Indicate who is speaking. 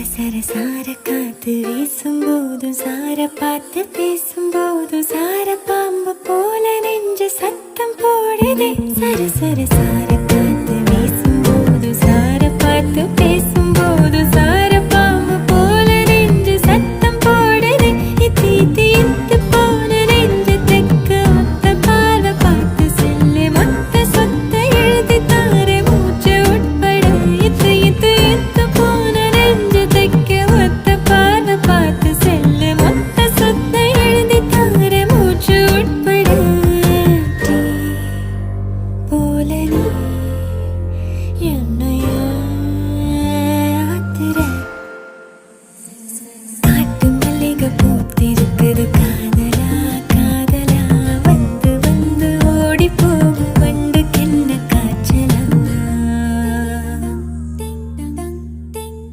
Speaker 1: சர சார காத்து வீசும்போதும் சார பார்த்து பேசும்போதும் சார பாம்பு போல நெஞ்சு சத்தம் போடுதே. சர சர சார காத்து வீசும்போதும் சார பார்த்து பேசும்போதும்